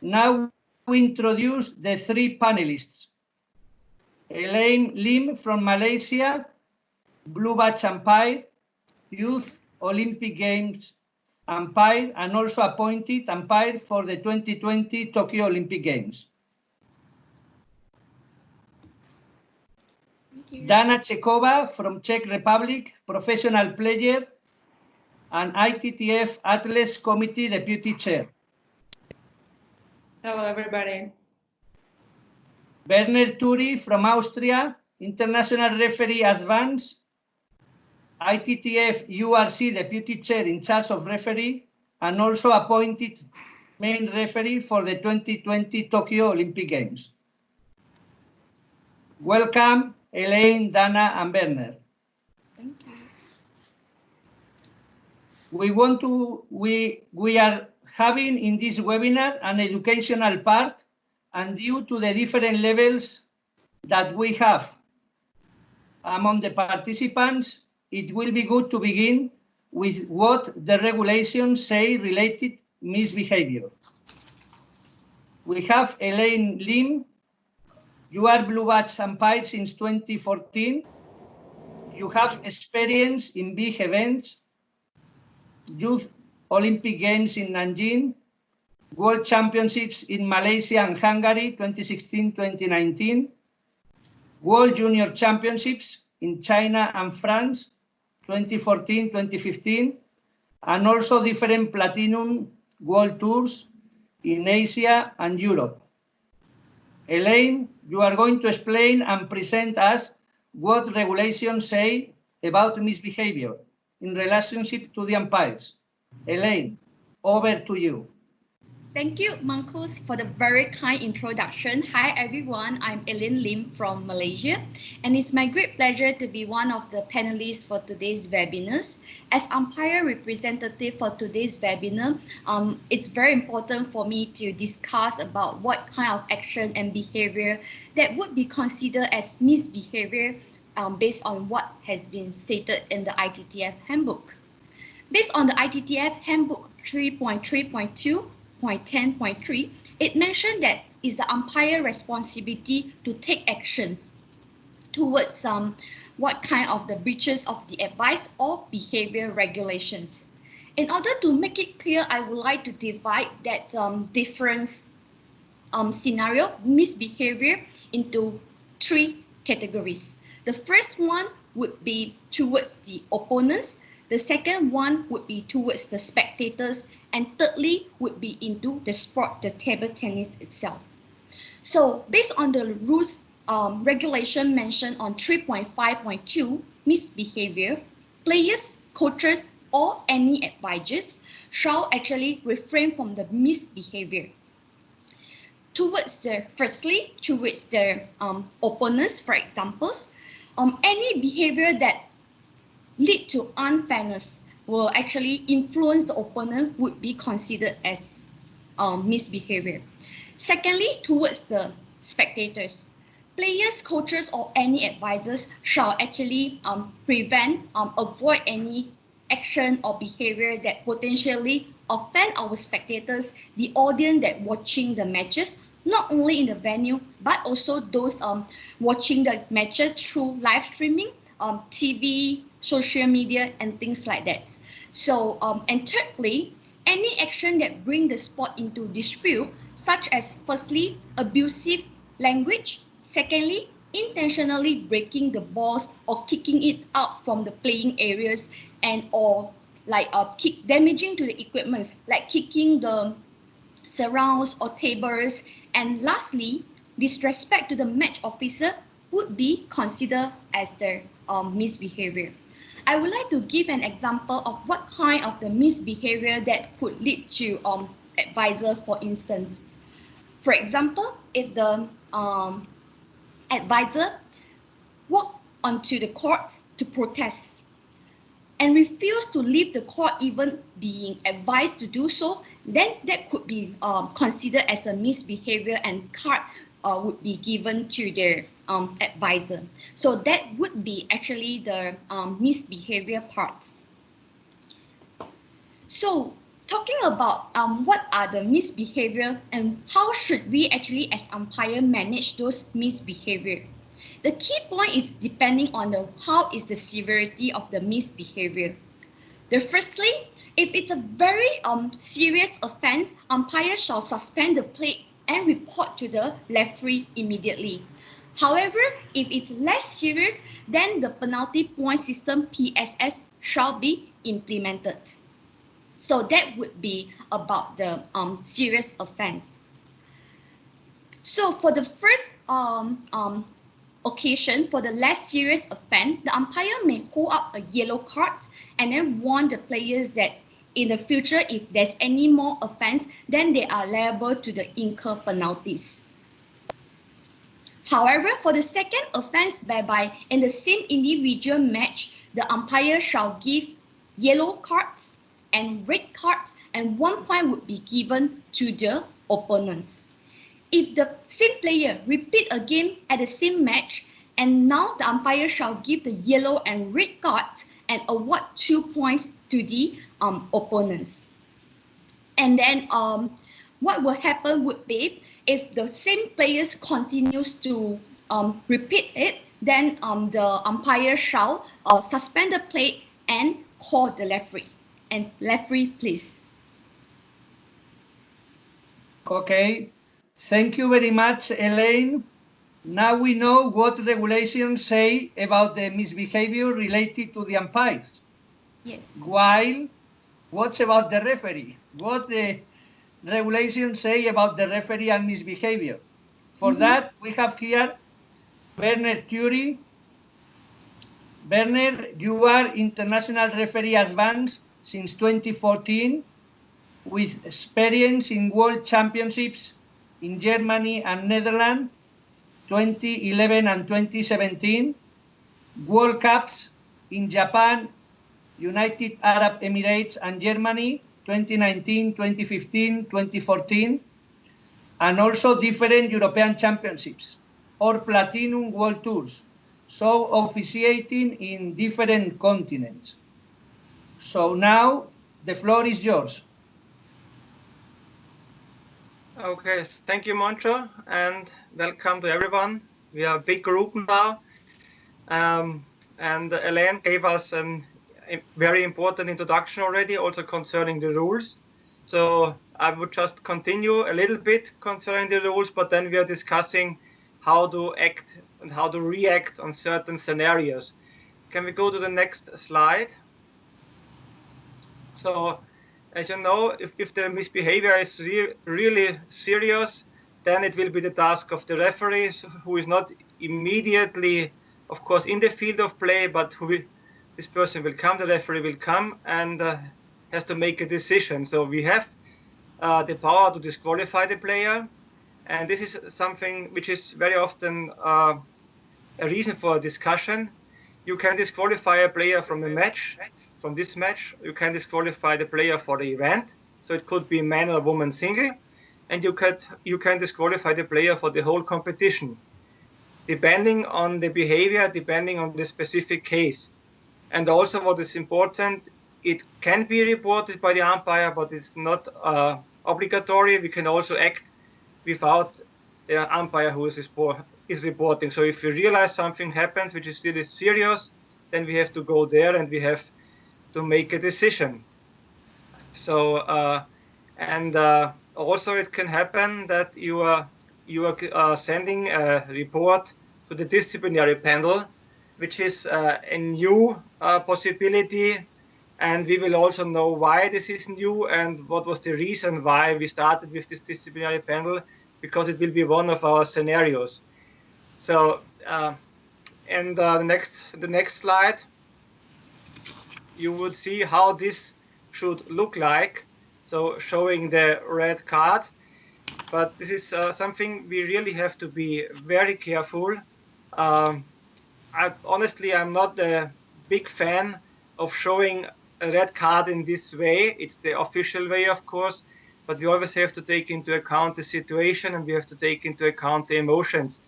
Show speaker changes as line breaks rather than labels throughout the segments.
Now we introduce the three panelists. Elaine Lim from Malaysia, Blue Badge Umpire, Youth Olympic Games Umpire, and also appointed umpire for the 2020 Tokyo Olympic Games. Dana Cechova from Czech Republic, professional player and ITTF Atlas Committee Deputy Chair.
Hello, everybody.
Werner Thury from Austria, international referee advanced, ITTF URC Deputy Chair in charge of referee, and also appointed main referee for the 2020 Tokyo Olympic Games. Welcome, Elaine, Dana, and Werner.
Thank you.
We are having in this webinar an educational part, and due to the different levels that we have among the participants, it will be good to begin with what the regulations say related misbehavior. We have Elaine Lim. You are Blue Badge umpire since 2014. You have experience in big events, Youth Olympic Games in Nanjing, World Championships in Malaysia and Hungary 2016-2019, World Junior Championships in China and France 2014-2015, and also different Platinum World Tours in Asia and Europe. Elaine, you are going to explain and present us what regulations say about misbehavior in relationship to the umpires. Elaine, over to you.
Thank you, Marcus, for the very kind introduction. Hi, everyone. I'm Elaine Lim from Malaysia, and it's my great pleasure to be one of the panelists for today's webinars. As umpire representative for today's webinar, it's very important for me to discuss about what kind of action and behavior that would be considered as misbehavior based on what has been stated in the ITTF handbook. Based on the ITTF handbook 3.3.2.10.3, it mentioned that it's the umpire responsibility to take actions towards what kind of the breaches of the advice or behavior regulations. In order to make it clear, I would like to divide that different scenario, misbehavior, into three categories. The first one would be towards the opponents. The second one would be towards the spectators, and thirdly would be into the sport, the table tennis itself. So based on the rules regulation mentioned on 3.5.2, misbehavior, players, coaches, or any advisors shall actually refrain from the misbehavior. Firstly, towards the opponents, for examples, any behavior that lead to unfairness will actually influence the opponent would be considered as misbehavior. Secondly, towards the spectators, players, coaches, or any advisors shall actually avoid any action or behavior that potentially offend our spectators, the audience that watching the matches, not only in the venue, but also those watching the matches through live streaming, TV, social media, and things like that. So, and thirdly, any action that bring the sport into dispute, such as firstly, abusive language, secondly, intentionally breaking the balls or kicking it out from the playing areas, and or like damaging to the equipments, like kicking the surrounds or tables, and lastly, disrespect to the match officer would be considered as the misbehavior. I would like to give an example of what kind of the misbehavior that could lead to advisor, for instance. For example, if the advisor walk onto the court to protest and refuse to leave the court even being advised to do so, then that could be considered as a misbehavior, and card would be given to the advisor. So that would be actually the misbehavior parts. So talking about what are the misbehavior and how should we actually as umpire manage those misbehavior. The key point is depending on how is the severity of the misbehavior. Firstly, if it's a very serious offense, umpire shall suspend the play and report to the referee immediately. However, if it's less serious, then the penalty point system PSS shall be implemented. So that would be about the serious offense. So for the first occasion, for the less serious offense, the umpire may hold up a yellow card and then warn the players that in the future, if there's any more offense, then they are liable to the incur penalties. However, for the second offense, whereby in the same individual match, the umpire shall give yellow cards and red cards, and 1 point would be given to the opponents. If the same player repeat a game at the same match, and now the umpire shall give the yellow and red cards and award 2 points to the opponents. And then what will happen would be if the same players continues to repeat it, then the umpire shall suspend the play and call the referee. And referee, please.
Okay, thank you very much, Elaine. Now we know what regulations say about the misbehavior related to the umpires.
Yes.
While, what's about the referee? What the regulations say about the referee and misbehavior? For that, we have here Werner Thury. Werner, you are international referee advanced since 2014 with experience in World Championships in Germany and Netherlands, 2011 and 2017, World Cups in Japan, United Arab Emirates and Germany, 2019, 2015, 2014, and also different European Championships or Platinum World Tours, so officiating in different continents. So now the floor is yours.
Okay, thank you, Moncho, and welcome to everyone. We are a big group now, and Elaine gave us a very important introduction already, also concerning the rules. So I would just continue a little bit concerning the rules, but then we are discussing how to act and how to react on certain scenarios. Can we go to the next slide? So, as you know, if the misbehavior is really serious, then it will be the task of the referee, who is not immediately, of course, in the field of play, but this person will come, the referee will come and has to make a decision. So we have the power to disqualify the player. And this is something which is very often a reason for a discussion. You can disqualify a player from a match. From this match, you can disqualify the player for the event. So it could be man or woman single. And you can disqualify the player for the whole competition, depending on the behavior, depending on the specific case. And also what is important, it can be reported by the umpire, but it's not obligatory. We can also act without the umpire who is reporting. So if we realize something happens which is really serious, then we have to go there and we have to make a decision. So also it can happen that you are sending a report to the disciplinary panel, which is a new possibility, and we will also know why this is new and what was the reason why we started with this disciplinary panel, because it will be one of our scenarios. So the next slide, you would see how this should look like. So showing the red card, but this is something we really have to be very careful. Honestly, I'm not a big fan of showing a red card in this way. It's the official way, of course, but we always have to take into account the situation and we have to take into account the emotions.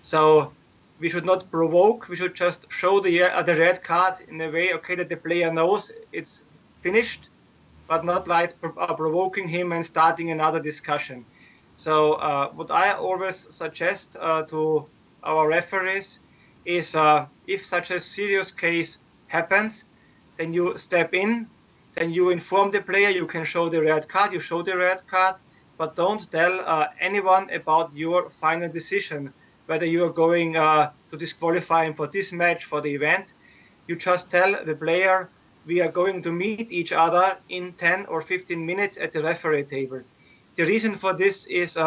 So we should not provoke. We should just show the red card in a way, okay, that the player knows it's finished, but not like provoking him and starting another discussion. So what I always suggest to our referees is if such a serious case happens, then you step in, then you inform the player, you can show the red card, you show the red card, but don't tell anyone about your final decision, whether you are going to disqualify him for this match, for the event. You just tell the player, we are going to meet each other in 10 or 15 minutes at the referee table. The reason for this is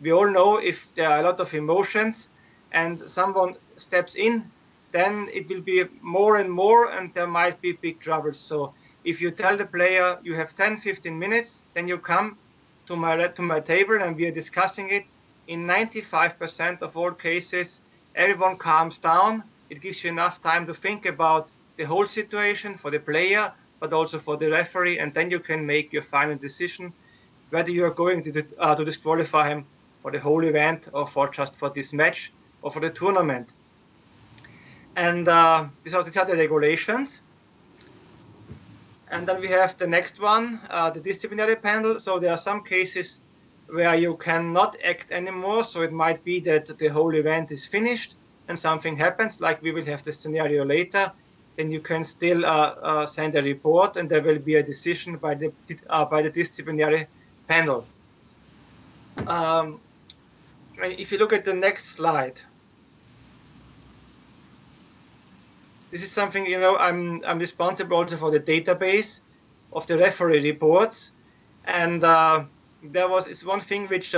we all know if there are a lot of emotions and someone steps in, then it will be more and more and there might be big troubles. So if you tell the player you have 10, 15 minutes, then you come to my table and we are discussing it. In 95% of all cases, everyone calms down. It gives you enough time to think about the whole situation for the player, but also for the referee, and then you can make your final decision whether you are going to disqualify him for the whole event or for just for this match or for the tournament. And these are the regulations. And then we have the next one, the disciplinary panel. So there are some cases where you cannot act anymore. So it might be that the whole event is finished and something happens, like we will have the scenario later. Then you can still send a report and there will be a decision by the disciplinary panel. If you look at the next slide, this is something, you know, I'm responsible also for the database of the referee reports, and it's one thing which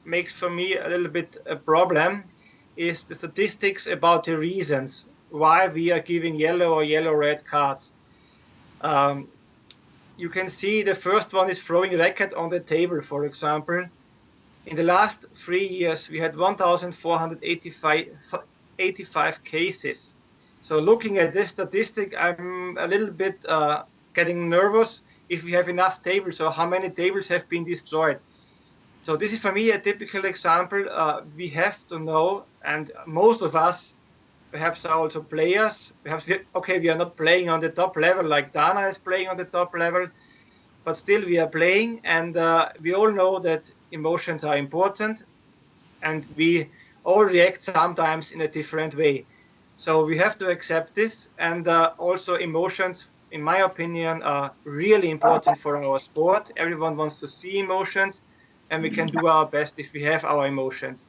makes for me a little bit a problem is the statistics about the reasons why we are giving yellow or yellow-red cards. You can see the first one is throwing a racket on the table, for example. In the last 3 years, we had 1,485 cases. So looking at this statistic, I'm a little bit getting nervous if we have enough tables or how many tables have been destroyed. So this is for me a typical example. We have to know, and most of us perhaps are also players. Perhaps we are not playing on the top level like Dana is playing on the top level, but still we are playing, and we all know that emotions are important, and we all react sometimes in a different way. So we have to accept this, and also emotions, in my opinion, are really important for our sport. Everyone wants to see emotions, and we can do our best if we have our emotions.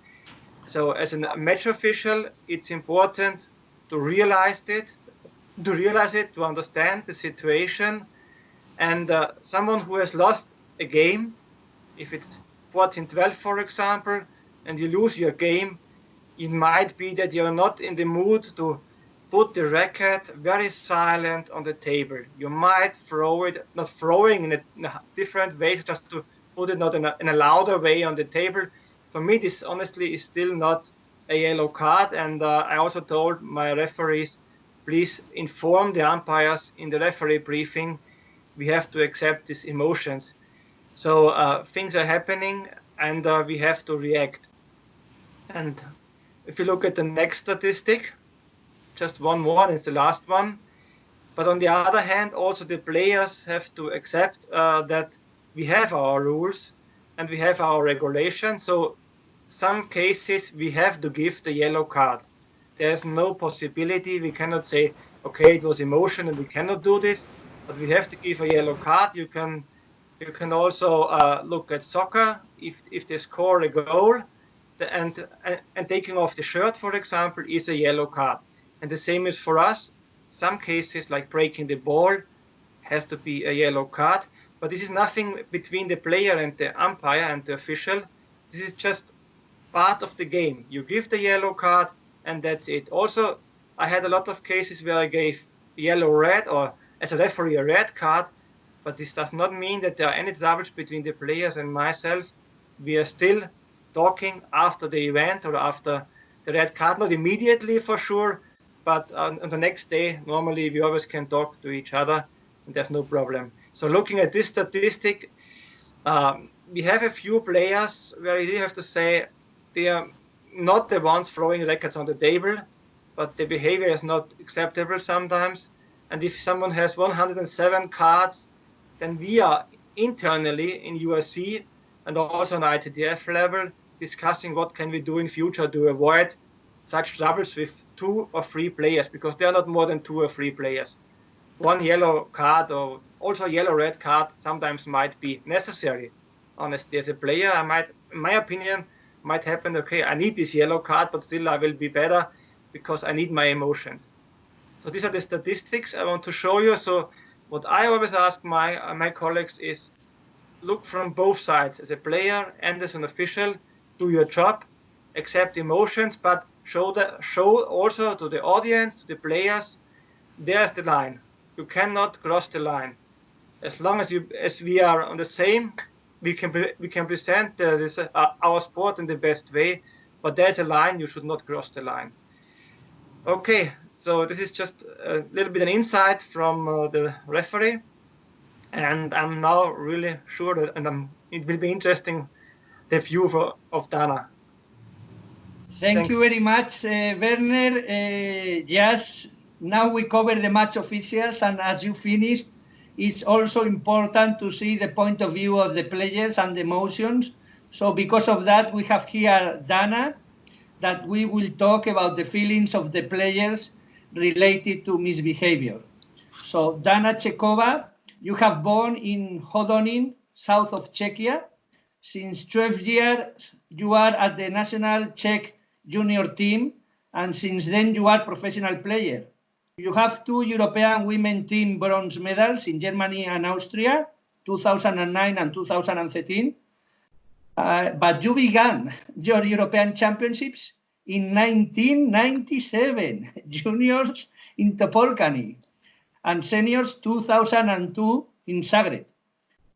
So as a match official, it's important to realize it, to understand the situation. And someone who has lost a game, if it's 14-12, for example, and you lose your game, it might be that you're not in the mood to put the racket very silent on the table. You might throw it, not throwing in a different way, just to put it not in a louder way on the table. For me, this honestly is still not a yellow card. And I also told my referees, please inform the umpires in the referee briefing. We have to accept these emotions. So things are happening, and we have to react. And if you look at the next statistic, just one more, it's the last one. But on the other hand, also the players have to accept that we have our rules and we have our regulations. So some cases we have to give the yellow card. There's no possibility. We cannot say, okay, it was emotion and we cannot do this, but we have to give a yellow card. You can also look at soccer. If they score a goal, and taking off the shirt, for example, is a yellow card. And the same is for us. Some cases, like breaking the ball, has to be a yellow card. But this is nothing between the player and the umpire and the official. This is just part of the game. You give the yellow card, and that's it. Also, I had a lot of cases where I gave yellow-red, or as a referee, a red card. But this does not mean that there are any troubles between the players and myself. We are still talking after the event or after the red card, not immediately for sure, but on the next day, normally we always can talk to each other and there's no problem. So looking at this statistic, we have a few players where you have to say they are not the ones throwing rackets on the table, but the behavior is not acceptable sometimes. And if someone has 107 cards, then we are internally in USC and also on ITTF level discussing what can we do in future to avoid such troubles with 2 or 3 players, because there are not more than 2 or 3 players. One yellow card or also yellow-red card sometimes might be necessary. Honestly, as a player, I might, in my opinion, might happen, okay, I need this yellow card, but still I will be better because I need my emotions. So these are the statistics I want to show you. So what I always ask my colleagues is, look from both sides, as a player and as an official, do your job, accept emotions, but show also to the audience, to the players, there's the line. You cannot cross the line. As long as we are on the same, we can present our sport in the best way, but there's a line, you should not cross the line. Okay, so this is just a little bit an insight from the referee, and I'm now really sure that, it will be interesting, the view of Dana.
Thank you very much, Werner. Yes, now we cover the match officials, and as you finished, it's also important to see the point of view of the players and the emotions. So because of that, we have here Dana, that we will talk about the feelings of the players related to misbehavior. So Dana Cechova, you have born in Hodonín, south of Czechia. Since 12 years, you are at the national Czech junior team, and since then you are professional player. You have 2 European women team bronze medals in Germany and Austria, 2009 and 2013. But you began your European Championships in 1997, juniors in Topolcany, and seniors 2002 in Zagreb.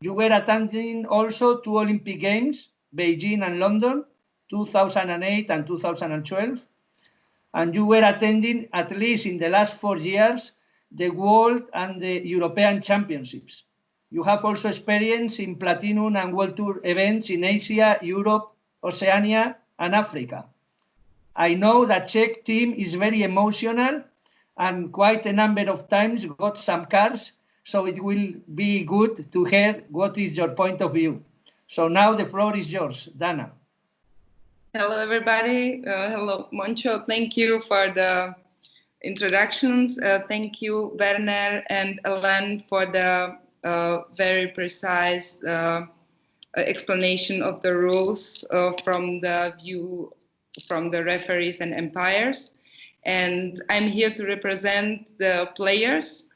You were attending also 2 Olympic Games, Beijing and London, 2008 and 2012. And you were attending, at least in the last 4 years, the World and the European Championships. You have also experience in Platinum and World Tour events in Asia, Europe, Oceania, and Africa. I know that Czech team is very emotional and quite a number of times got some cards, so it will be good to hear what is your point of view. So now the floor is yours, Dana.
Hello, everybody. Hello, Moncho. Thank you for the introductions. Thank you, Werner and Elaine, for the very precise explanation of the rules from the view from the referees and umpires. And I'm here to represent the players.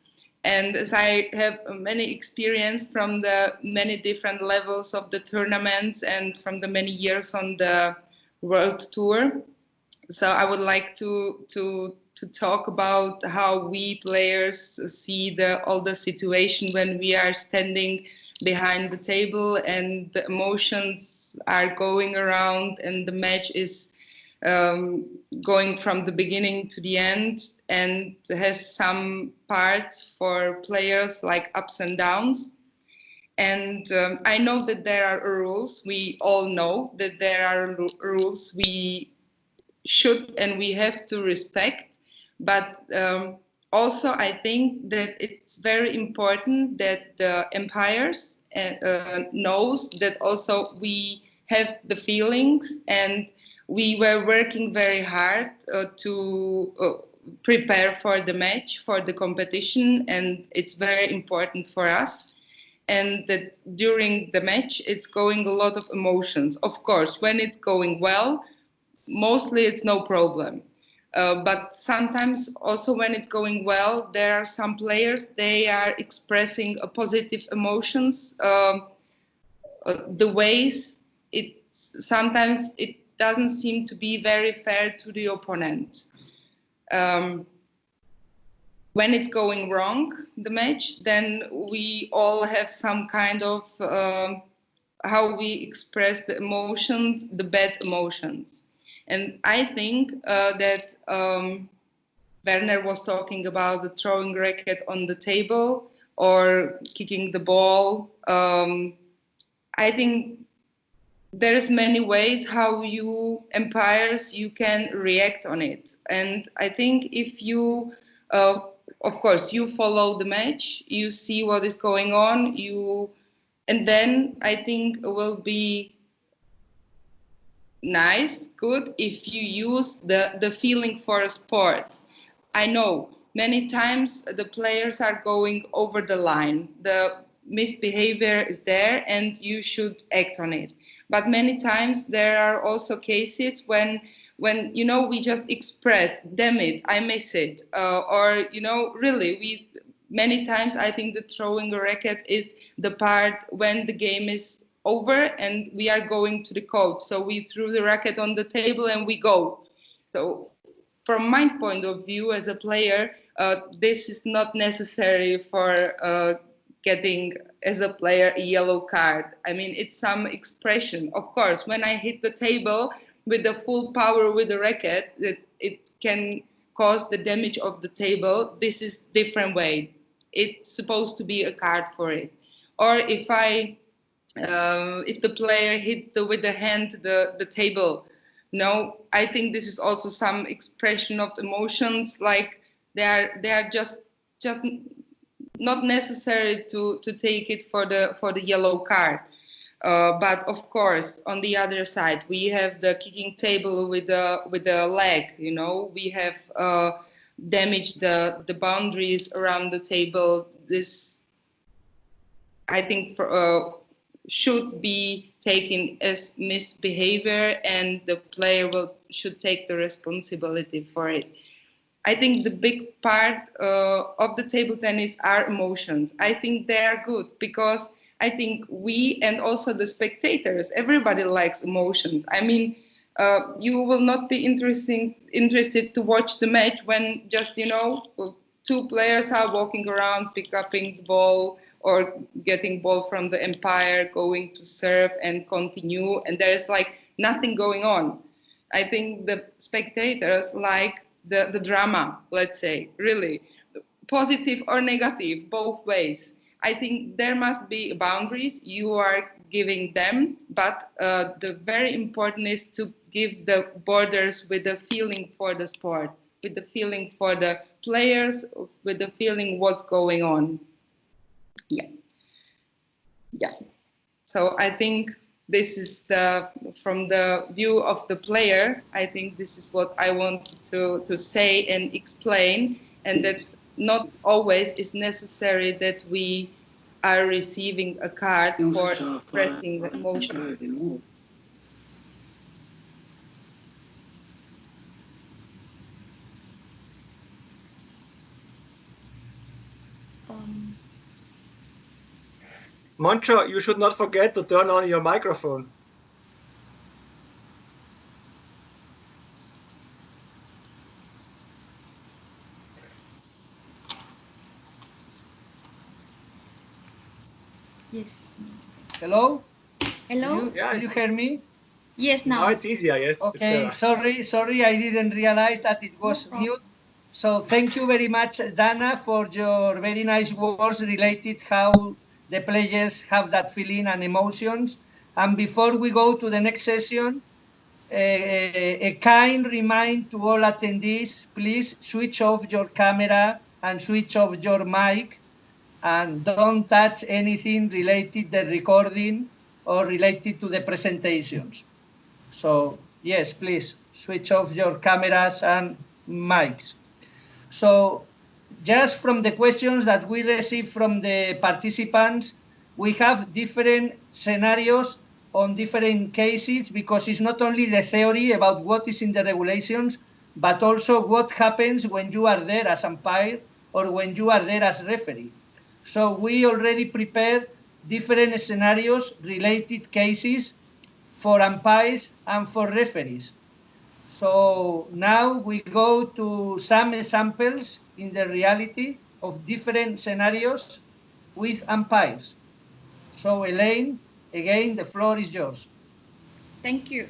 And as I have many experience from the many different levels of the tournaments and from the many years on the World Tour, so I would like to talk about how we players see all the situation when we are standing behind the table and the emotions are going around and the match is going from the beginning to the end, and has some parts for players like ups and downs. And I know that there are rules. We all know that there are rules we should and we have to respect. But also I think that it's very important that the umpires knows that also we have the feelings, and we were working very hard to prepare for the match, for the competition, and it's very important for us. And that during the match, it's going a lot of emotions. Of course, when it's going well, mostly it's no problem. But sometimes also when it's going well, there are some players, they are expressing a positive emotions. The ways sometimes it doesn't seem to be very fair to the opponent. When it's going wrong, the match, then we all have some kind of how we express the emotions, the bad emotions. And I think that Werner was talking about the throwing racket on the table or kicking the ball. I think there's many ways how you umpires you can react on it. And I think if you of course, you follow the match, you see what is going on, and then I think it will be nice, good, if you use the feeling for a sport. I know many times the players are going over the line. The misbehavior is there and you should act on it. But many times there are also cases when you know, we just express, damn it, I miss it. Or, you know, really, many times I think the throwing a racket is the part when the game is over and we are going to the coach. So we threw the racket on the table and we go. So from my point of view as a player, this is not necessary for getting, as a player, a yellow card. I mean, it's some expression. Of course, when I hit the table with the full power with the racket, it can cause the damage of the table. This is different way. It's supposed to be a card for it. Or if the player hit with the hand the table, no, I think this is also some expression of emotions. Like they are just not necessary to take it for the yellow card. But of course, on the other side, we have the kicking table with the leg. You know, we have damaged the boundaries around the table. This, I think, should be taken as misbehavior, and the player should take the responsibility for it. I think the big part of the table tennis are emotions. I think they are good because I think we and also the spectators, everybody likes emotions. I mean, you will not be interested to watch the match when just, you know, two players are walking around, pick up the ball or getting ball from the umpire, going to serve and continue, and there's like nothing going on. I think the spectators like the drama, let's say, really, positive or negative, both ways. I think there must be boundaries you are giving them, but the very important is to give the borders with the feeling for the sport, with the feeling for the players, with the feeling what's going on. Yeah. So I think this is from the view of the player, I think this is what I want to say and explain, and that not always is necessary that we are receiving a card for expressing the emotions.
Moncho, you should not forget to turn on your microphone.
Yes.
Hello?
Hello?
Do you hear me?
Yes, now.
Now it's easier, yes.
Okay, sorry, I didn't realize that it was mute. So thank you very much, Dana, for your very nice words related how the players have that feeling and emotions. And before we go to the next session, a kind reminder to all attendees, please switch off your camera and switch off your mic, and don't touch anything related to the recording or related to the presentations. So yes, please switch off your cameras and mics. So just from the questions that we received from the participants, we have different scenarios on different cases, because it's not only the theory about what is in the regulations, but also what happens when you are there as umpire or when you are there as referee. So we already prepared different scenarios, related cases for umpires and for referees. So now we go to some examples in the reality of different scenarios with umpires. So Elaine, again, the floor is yours.
Thank you.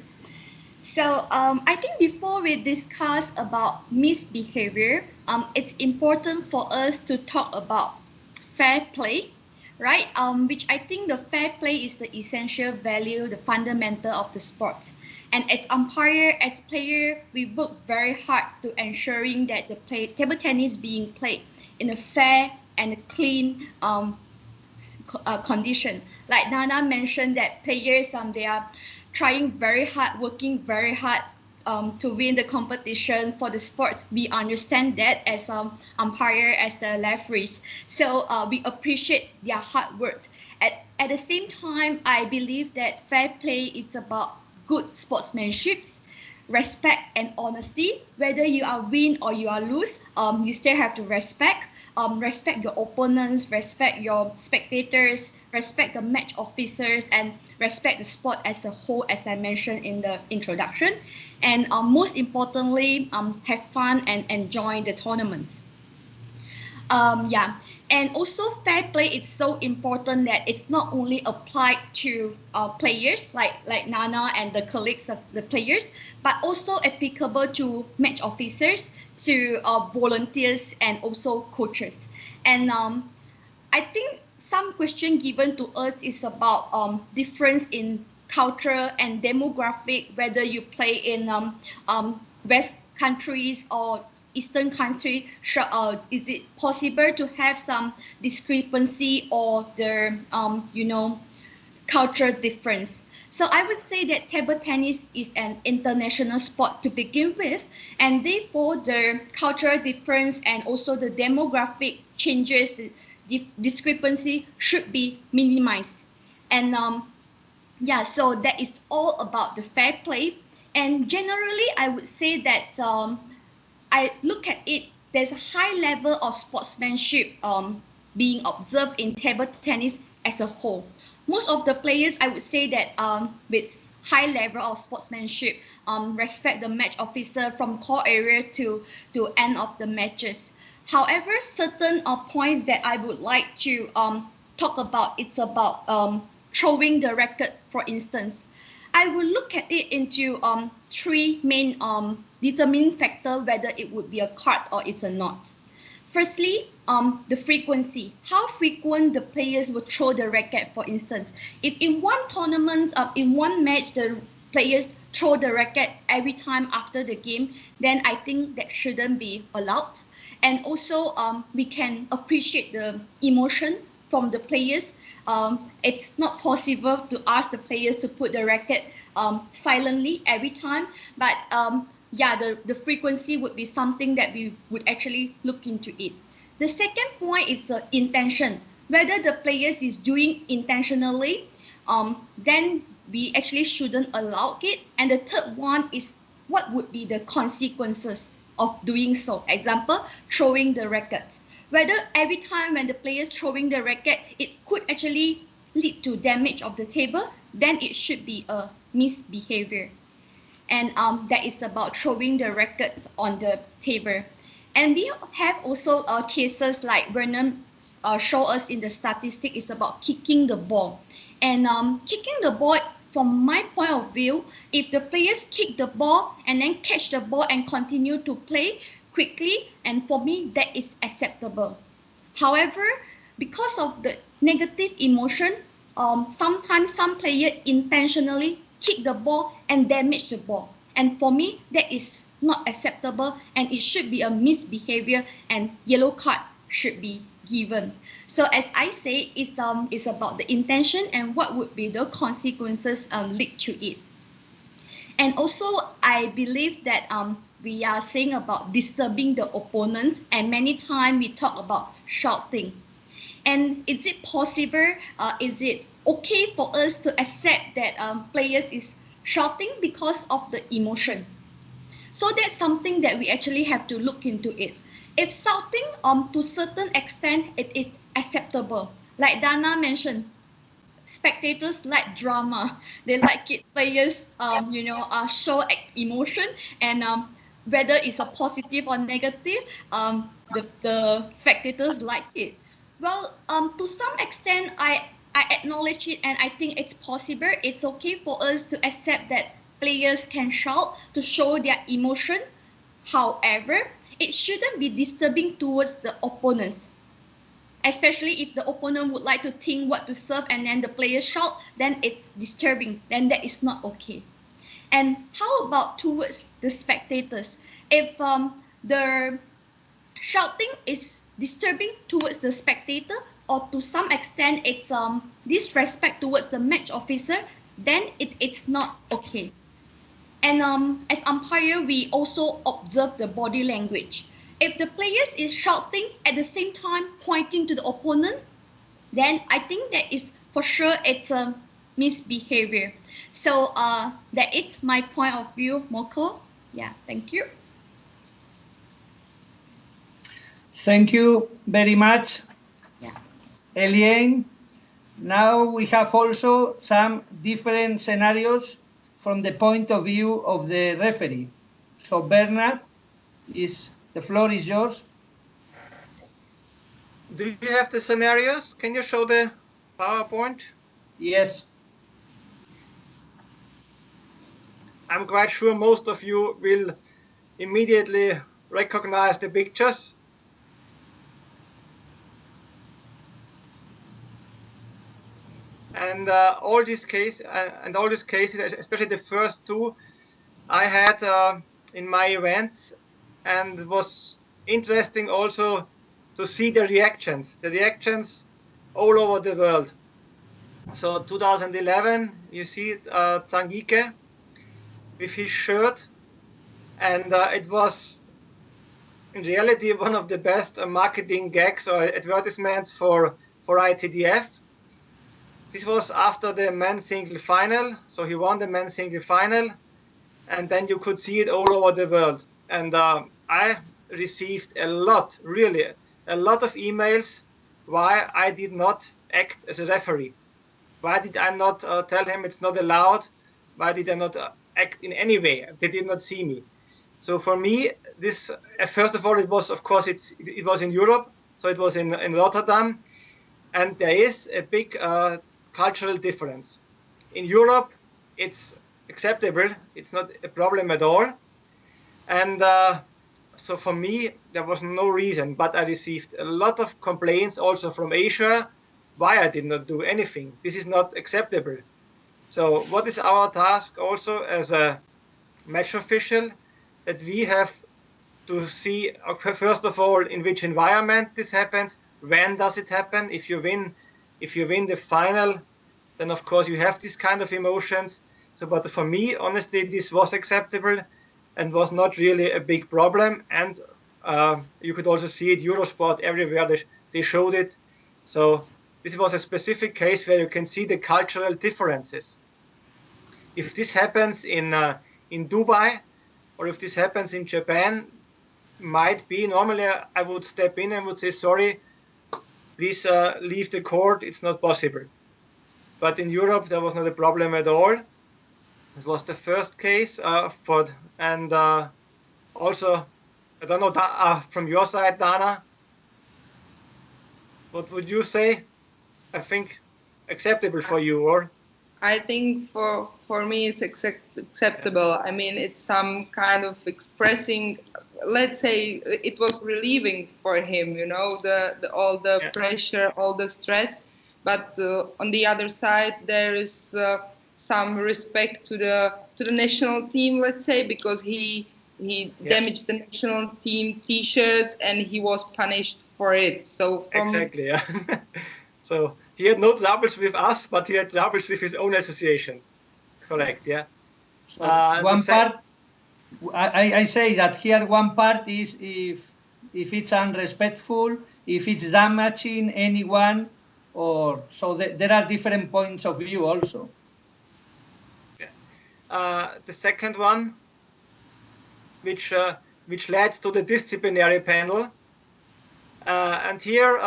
So I think before we discuss about misbehavior, it's important for us to talk about fair play, right? Which I think the fair play is the essential value, the fundamental of the sport. And as umpire, as player, we work very hard to ensuring that the table tennis being played in a fair and a clean condition. Like Nana mentioned that players, they are trying very hard, working very hard to win the competition for the sports. We understand that as umpire, as the referees. So we appreciate their hard work. At the same time, I believe that fair play is about good sportsmanship, respect and honesty. Whether you are win or you are lose, you still have to respect. Respect your opponents, respect your spectators, respect the match officers, and respect the sport as a whole, as I mentioned in the introduction. And most importantly, have fun and enjoy the tournament. Yeah, and also fair play is so important that it's not only applied to players like Nana and the colleagues of the players, but also applicable to match officers, to volunteers, and also coaches. And I think some question given to us is about difference in culture and demographic, whether you play in West countries or Eastern country, is it possible to have some discrepancy or the culture difference? So I would say that table tennis is an international sport to begin with, and therefore the cultural difference and also the demographic changes, the discrepancy should be minimized. And yeah, so that is all about the fair play. And generally, I would say that I look at it, there's a high level of sportsmanship being observed in table tennis as a whole. Most of the players, I would say that with high level of sportsmanship, respect the match officer from core area to end of the matches. However, certain points that I would like to talk about, it's about throwing the racket, for instance. I will look at it into three main determining factor whether it would be a card or it's a not. Firstly, the frequency. How frequent the players will throw the racket, for instance. If in one tournament, in one match, the players throw the racket every time after the game, then I think that shouldn't be allowed. And also, we can appreciate the emotion from the players. It's not possible to ask the players to put the racket silently every time, but yeah, the frequency would be something that we would actually look into it. The second point is the intention. Whether the players is doing intentionally, then we actually shouldn't allow it. And the third one is what would be the consequences of doing so. Example, throwing the racket. Whether every time when the players throwing the racket, it could actually lead to damage of the table, then it should be a misbehavior. And that is about throwing the rackets on the table. And we have also cases like Werner show us in the statistic is about kicking the ball. And kicking the ball, from my point of view, if the players kick the ball and then catch the ball and continue to play quickly, and for me, that is acceptable. However, because of the negative emotion, sometimes some player intentionally kick the ball and damage the ball. And for me, that is not acceptable, and it should be a misbehavior, and yellow card should be given. So as I say, it's about the intention and what would be the consequences lead to it. And also, I believe that we are saying about disturbing the opponents, and many times we talk about shouting. And is it possible, is it okay for us to accept that players is shouting because of the emotion? So that's something that we actually have to look into it. If shouting to certain extent, it is acceptable. Like Dana mentioned, spectators like drama. They like it. Players, show emotion, and whether it's a positive or negative, the spectators like it. Well, to some extent, I acknowledge it, and I think it's possible. It's okay for us to accept that players can shout to show their emotion. However, it shouldn't be disturbing towards the opponents. especially if the opponent would like to think what to serve and then the player shout, then it's disturbing, then that is not okay. And how about towards the spectators? If the shouting is disturbing towards the spectator, or to some extent it's disrespect towards the match officer, then it's not okay. And as umpire, we also observe the body language. If the players is shouting at the same time pointing to the opponent, then I think that is for sure it's a misbehavior. So that is my point of view, Moko. Yeah, thank you.
Thank you very much,
Yeah.
EeLian. Now we have also some different scenarios from the point of view of the referee. So Werner, the floor is yours.
Do you have the scenarios? Can you show the PowerPoint?
Yes.
I'm quite sure most of you will immediately recognize the pictures. And all these cases, especially the first two, I had in my events, and it was interesting also to see the reactions all over the world. So 2011, you see Zangike with his shirt, and it was in reality one of the best marketing gags or advertisements for ITTF. This was after the men's single final, so he won the men's single final, and then you could see it all over the world. And I received really a lot of emails why I did not act as a referee. Why did I not tell him it's not allowed? Why did I not act in any way? They did not see me. So for me, this first of all, it was, of course, it was in Europe, so it was in Rotterdam, and there is a big cultural difference. In Europe, it's acceptable; it's not a problem at all, and so for me, there was no reason. But I received a lot of complaints also from Asia why I did not do anything. This is not acceptable. So what is our task also as a match official? That we have to see, first of all, in which environment this happens, when does it happen. If you win the final, then of course you have this kind of emotions. So, but for me, honestly, this was acceptable and was not really a big problem. And you could also see it, Eurosport, everywhere they showed it. So this was a specific case where you can see the cultural differences. If this happens in Dubai, or if this happens in Japan, might be normally I would step in and would say, sorry, please leave the court, it's not possible. But in Europe, there was not a problem at all. This was the first case also, I don't know, from your side, Dana, what would you say? I think acceptable for you, or?
I think for me it's acceptable. I mean, it's some kind of expressing, let's say it was relieving for him, you know, all the pressure, all the stress. But on the other side, there is some respect to the national team, let's say, because he damaged the national team T-shirts and he was punished for it. So
exactly, yeah. So he had no troubles with us, but he had troubles with his own association. Correct, yeah.
So one part, I say that here one part is if it's unrespectful, if it's damaging anyone, or so there are different points of view also.
Yeah. The second one, which led to the disciplinary panel, and here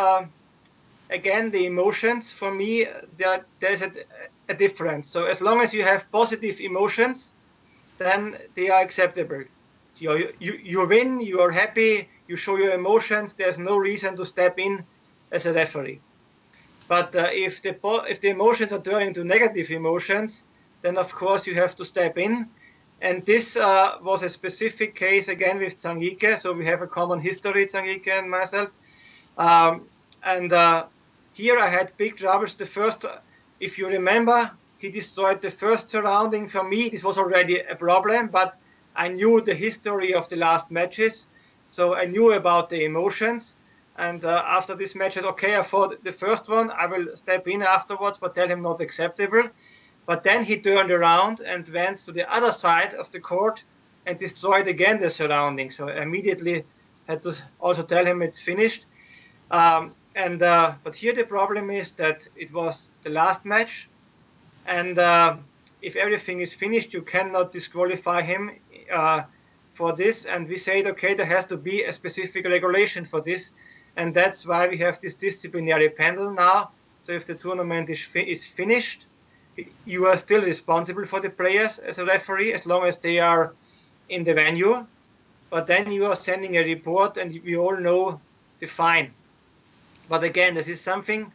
again the emotions, for me there's a difference. So as long as you have positive emotions, then they are acceptable. You win, you are happy, you show your emotions, there's no reason to step in as a referee. But if the emotions are turning to negative emotions, then of course you have to step in. And this was a specific case again with Zangike, so we have a common history, Zangike and myself. And here I had big troubles. The first, if you remember, he destroyed the first surrounding. For me, this was already a problem, but I knew the history of the last matches. So I knew about the emotions. And after this match, I said, okay, I thought the first one, I will step in afterwards, but tell him not acceptable. But then he turned around and went to the other side of the court and destroyed again the surroundings. So I immediately had to also tell him it's finished. But here the problem is that it was the last match. And if everything is finished, you cannot disqualify him for this. And we said, okay, there has to be a specific regulation for this. And that's why we have this disciplinary panel now. So if the tournament is finished, you are still responsible for the players as a referee, as long as they are in the venue. But then you are sending a report, and we all know the fine. But again, this is something,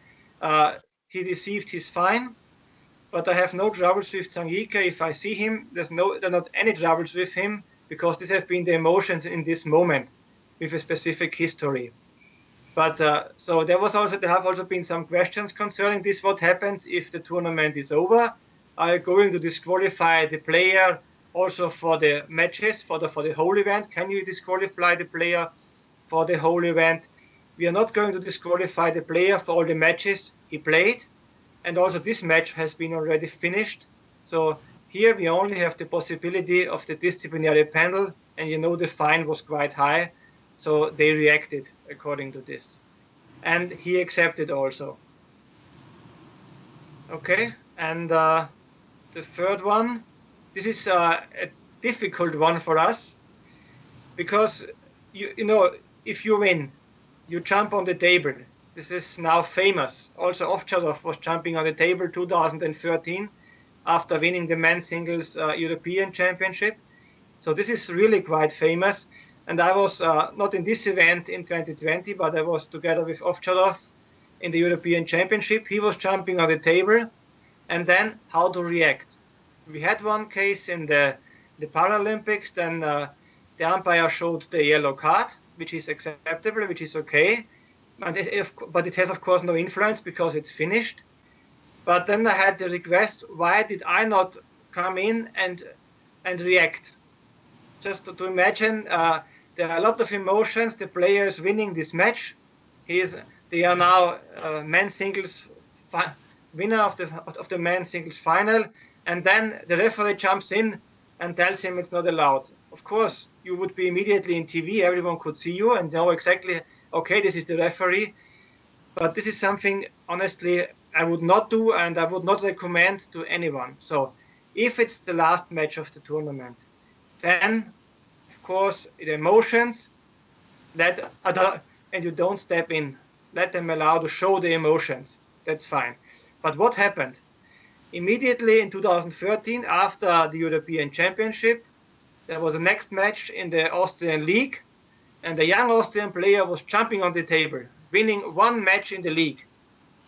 he received his fine, but I have no troubles with Zangika. If I see him, there are not any troubles with him, because these have been the emotions in this moment with a specific history. But so there have also been some questions concerning this. What happens if the tournament is over? Are you going to disqualify the player also for the matches, for the whole event? Can you disqualify the player for the whole event? We are not going to disqualify the player for all the matches he played. And also this match has been already finished. So here we only have the possibility of the disciplinary panel, and you know the fine was quite high. So they reacted according to this. And he accepted also. Okay, and the third one, this is a difficult one for us, because you know, if you win, you jump on the table. This is now famous. Also, Ovtcharov was jumping on the table 2013 after winning the men's singles European Championship. So this is really quite famous. And I was not in this event in 2020, but I was together with Ovtcharov in the European Championship. He was jumping on the table. And then how to react. We had one case in the Paralympics. Then the umpire showed the yellow card, which is acceptable, which is okay. But it has, of course, no influence because it's finished. But then I had the request, why did I not come in and react? Just to imagine, there are a lot of emotions. The player is winning this match. They are now men's singles winner of the men's singles final. And then the referee jumps in and tells him it's not allowed. Of course, you would be immediately in TV. Everyone could see you and know exactly, okay, this is the referee. But this is something, honestly, I would not do, and I would not recommend to anyone. So if it's the last match of the tournament, then, of course, the emotions, and you don't step in. Let them allow to show the emotions. That's fine. But what happened? Immediately in 2013, after the European Championship, there was a next match in the Austrian League, and the young Austrian player was jumping on the table, winning one match in the league.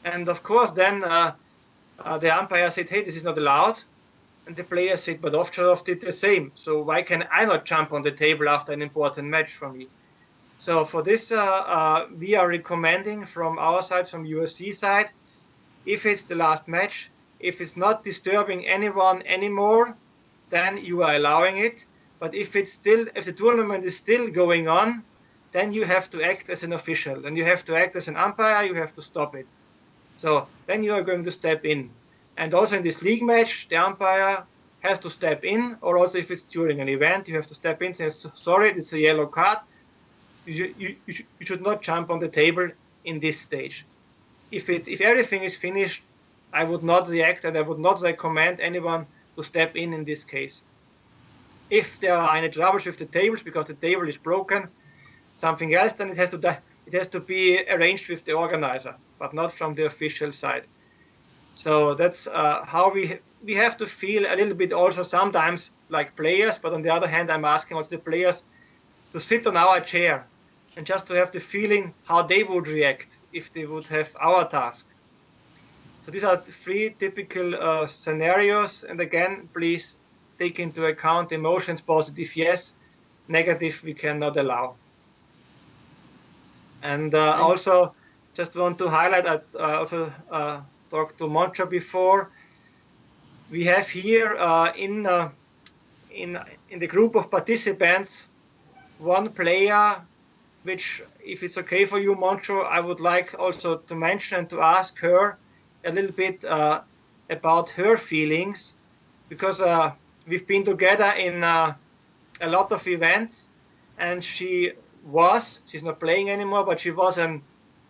And of course, then the umpire said, hey, this is not allowed. And the player said, but Ovtcharov did the same. So why can I not jump on the table after an important match for me? So for this, we are recommending from our side, from USC side, if it's the last match, if it's not disturbing anyone anymore, then you are allowing it. But if the tournament is still going on, then you have to act as an official, and you have to act as an umpire. You have to stop it. So then you are going to step in. And also in this league match, the umpire has to step in, or also if it's during an event, you have to step in and say, sorry, it's a yellow card. You should not jump on the table in this stage. If everything is finished, I would not react, and I would not recommend anyone to step in this case. If there are any troubles with the tables because the table is broken, something else, then it has to be arranged with the organizer, but not from the official side. So that's how we have to feel a little bit also sometimes like players, but on the other hand, I'm asking also the players to sit on our chair and just to have the feeling how they would react if they would have our task. So these are 3 typical scenarios. And again, please take into account emotions: positive, yes; negative, we cannot allow. And also, just want to highlight, I also talked to Moncho before. We have here in the group of participants one player, which, if it's okay for you, Moncho, I would like also to mention and to ask her a little bit about her feelings, because we've been together in a lot of events, and she's not playing anymore, but she was an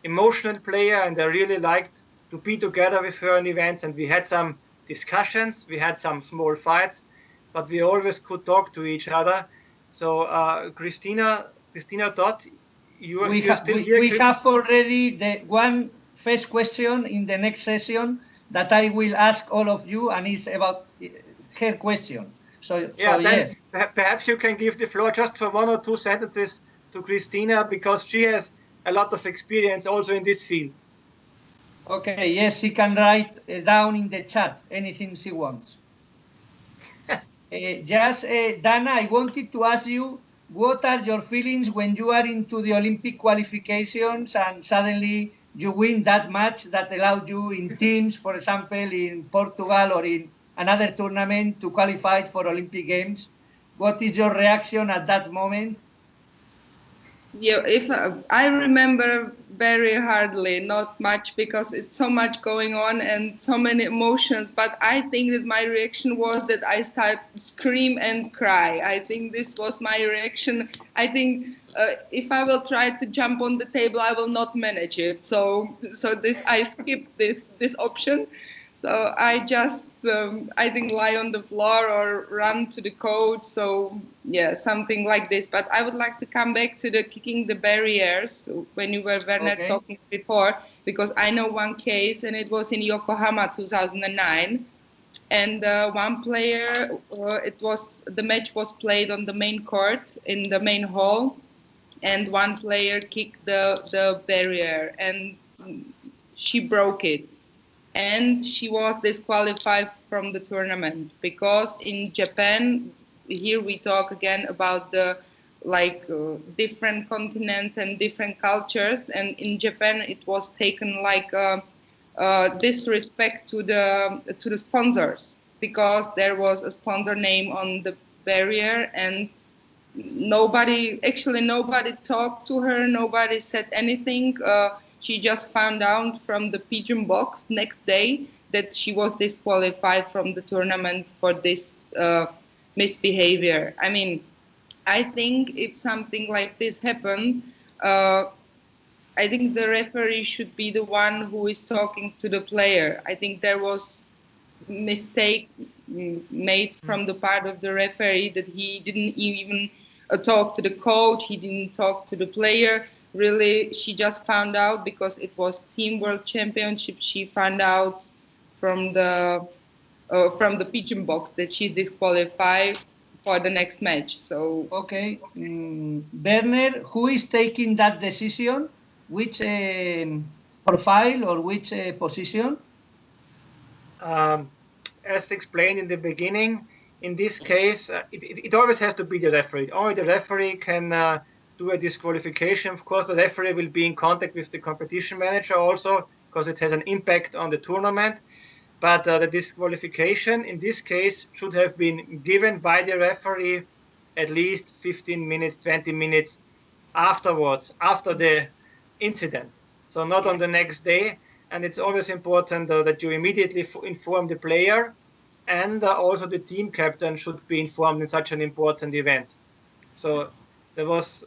emotional player, and I really liked to be together with her in events, and we had some discussions, we had some small fights, but we always could talk to each other. So Christina Dot,
we
here.
have already the one first question in the next session that I will ask all of you, and it's about her question. So yes.
Perhaps you can give the floor just for 1 or 2 sentences to Christina, because she has a lot of experience also in this field.
Okay, yes, she can write down in the chat anything she wants. Dana, I wanted to ask you, what are your feelings when you are into the Olympic qualifications and suddenly you win that match that allowed you in teams, for example, in Portugal or in another tournament to qualify for Olympic Games? What is your reaction at that moment?
Yeah, if I remember very hardly, not much, because it's so much going on and so many emotions. But I think that my reaction was that I started scream and cry. I think this was my reaction. I think if I will try to jump on the table, I will not manage it. So I skipped this option. So I just, I think, lie on the floor or run to the coach. So yeah, something like this. But I would like to come back to the kicking the barriers when you were, Werner, talking before, because I know one case, and it was in Yokohama 2009. And one player, the match was played on the main court in the main hall, and one player kicked the barrier, and she broke it. And she was disqualified from the tournament, because in Japan, here we talk again about the different continents and different cultures, and in Japan it was taken like disrespect to the sponsors, because there was a sponsor name on the barrier, and nobody talked to her, nobody said anything. She just found out from the pigeon box next day that she was disqualified from the tournament for this misbehavior. I mean, I think if something like this happened, I think the referee should be the one who is talking to the player. I think there was mistake made from the part of the referee, that he didn't even talk to the coach, he didn't talk to the player. Really, she just found out because it was Team World Championship. She found out from the pigeon box that she disqualified for the next match. So
okay, Werner, who is taking that decision? Which profile or which position?
As explained in the beginning, in this case, it always has to be the referee. Only the referee can do a disqualification. Of course, the referee will be in contact with the competition manager also, because it has an impact on the tournament. But the disqualification in this case should have been given by the referee at least 15 minutes, 20 minutes afterwards, after the incident. So not on the next day. And it's always important that you immediately inform the player, and also the team captain should be informed in such an important event. So that was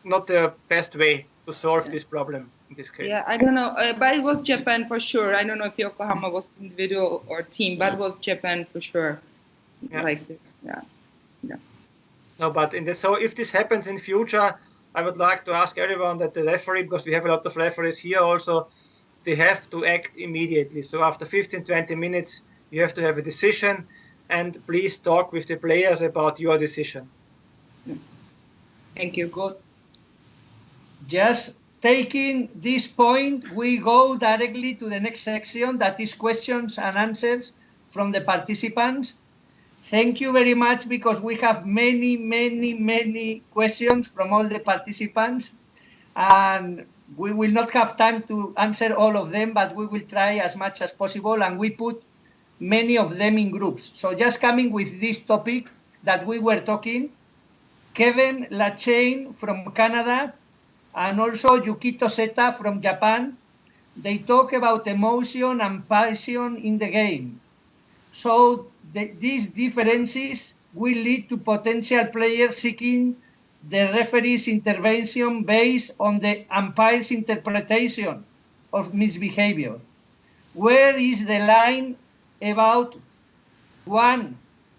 not the best way to solve this problem in this case.
Yeah, I don't know, but it was Japan for sure. I don't know if Yokohama was individual or team, but it was Japan for sure. Yeah. Like this, yeah.
No, but so if this happens in future, I would like to ask everyone that the referee, because we have a lot of referees here also, they have to act immediately. So after 15, 20 minutes, you have to have a decision, and please talk with the players about your decision.
Thank you.
Good. Just taking this point, we go directly to the next section, that is questions and answers from the participants. Thank you very much, because we have many questions from all the participants. And We will not have time to answer all of them, but we will try as much as possible, and we put many of them in groups. So just coming with this topic that we were talking, Kevin Lachain from Canada and also Yukito Seta from Japan, they talk about emotion and passion in the game. So these differences will lead to potential players seeking the referee's intervention based on the umpire's interpretation of misbehavior. Where is the line about one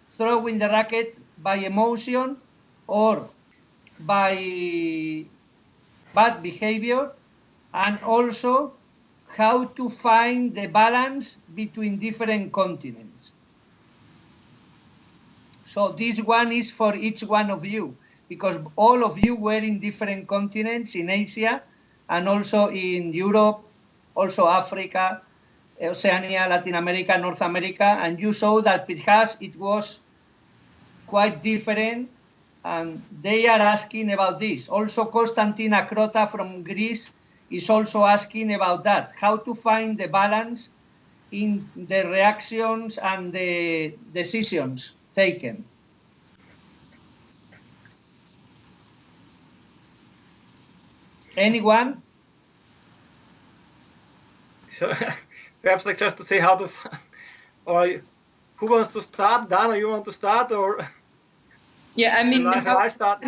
throwing the racket by emotion or by bad behavior, and also how to find the balance between different continents? So this one is for each one of you, because all of you were in different continents, in Asia, and also in Europe, also Africa, Oceania, Latin America, North America, and you saw that perhaps it was quite different, and they are asking about this. Also, Konstantina Krota from Greece is also asking about that, how to find the balance in the reactions and the decisions taken. Anyone?
So perhaps like just to say how to, or who wants to start? Dana, you want to start, or?
Yeah, I mean,
I start.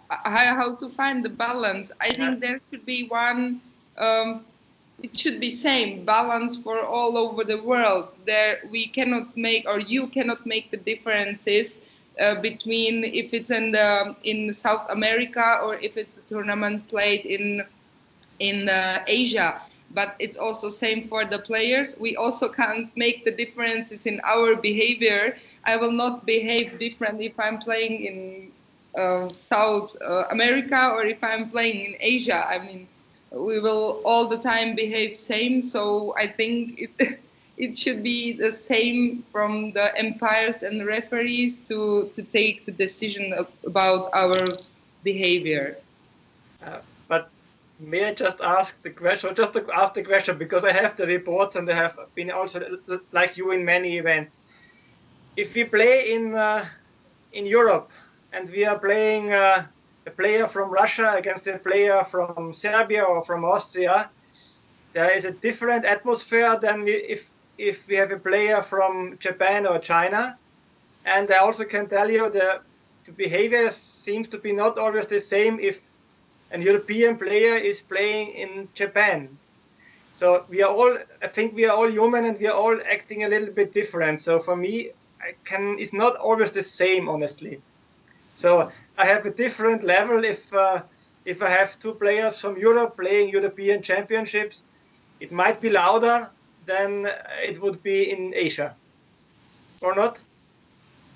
How to find the balance? I think there should be one. It should be same balance for all over the world. There we cannot make, or you cannot make the differences between if it's in South America or if it's a tournament played in Asia. But it's also same for the players. We also can't make the differences in our behavior. I will not behave different if I'm playing in South America or if I'm playing in Asia. I mean, we will all the time behave same. So I think it should be the same from the umpires and the referees to take the decision about our behavior.
But may I just ask the question, just to ask the question, because I have the reports and I have been also like you in many events. If we play in Europe and we are playing a player from Russia against a player from Serbia or from Austria, there is a different atmosphere than if we have a player from Japan or China. And I also can tell you the behavior seems to be not always the same if an European player is playing in Japan. So we are all, I think we are all human and we are all acting a little bit different. So for me, it's not always the same, honestly. So I have a different level if I have two players from Europe playing European championships. It might be louder than it would be in Asia, or not?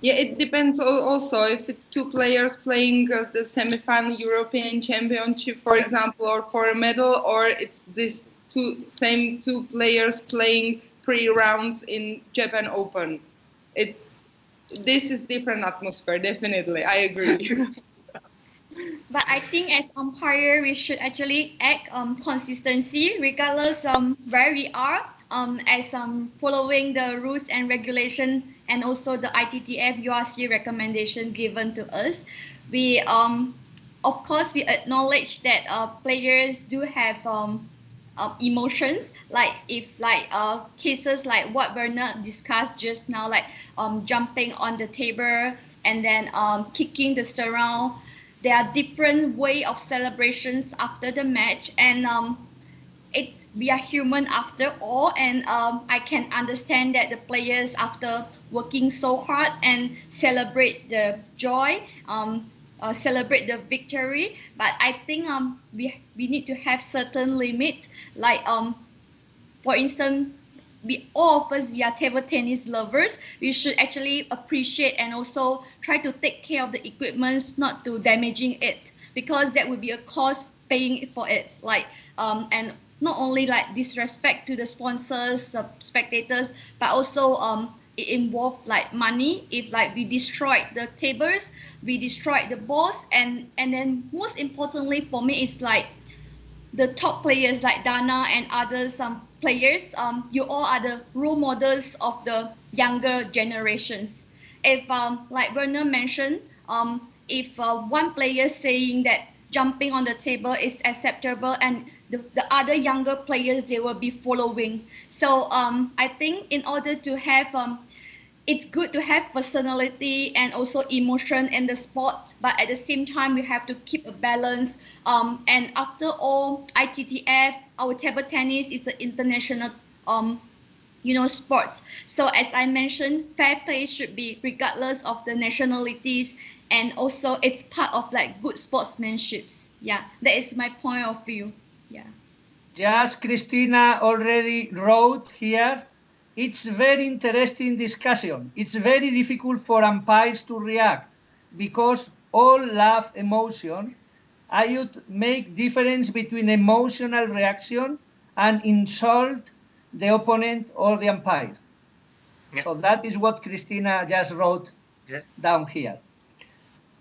Yeah, it depends also if it's two players playing the semi-final European Championship, for example, or for a medal, or it's these same two players playing pre-rounds in Japan Open. This is different atmosphere, definitely. I agree.
But I think as umpire, we should actually act consistency regardless where we are, as following the rules and regulation and also the ITTF URC recommendation given to us. We of course we acknowledge that players do have emotions, like if cases like what Werner discussed just now, like jumping on the table and then kicking the surround. There are different way of celebrations after the match, and we are human after all, and I can understand that the players, after working so hard and celebrate the joy, celebrate the victory. But I think we need to have certain limits, like for instance, all of us, we are table tennis lovers. We should actually appreciate and also try to take care of the equipment, not to damaging it, because that would be a cost paying for it. Like and not only like disrespect to the sponsors, spectators, but also it involves like money. If like we destroy the tables, we destroy the balls, and then most importantly for me, it's like the top players like Dana and others players, you all are the role models of the younger generations. If like Werner mentioned, if one player saying that jumping on the table is acceptable, and the other younger players, they will be following. So I think in order to have it's good to have personality and also emotion in the sport, but at the same time we have to keep a balance. And after all, ITTF, our table tennis is an international sport. So as I mentioned, fair play should be regardless of the nationalities, and also it's part of like good sportsmanship. Yeah, that is my point of view. Yeah.
Just Christina already wrote here, it's very interesting discussion. It's very difficult for umpires to react because all love emotion. I would make difference between emotional reaction and insult the opponent or the umpire. Yeah. So that is what Christina just wrote down here.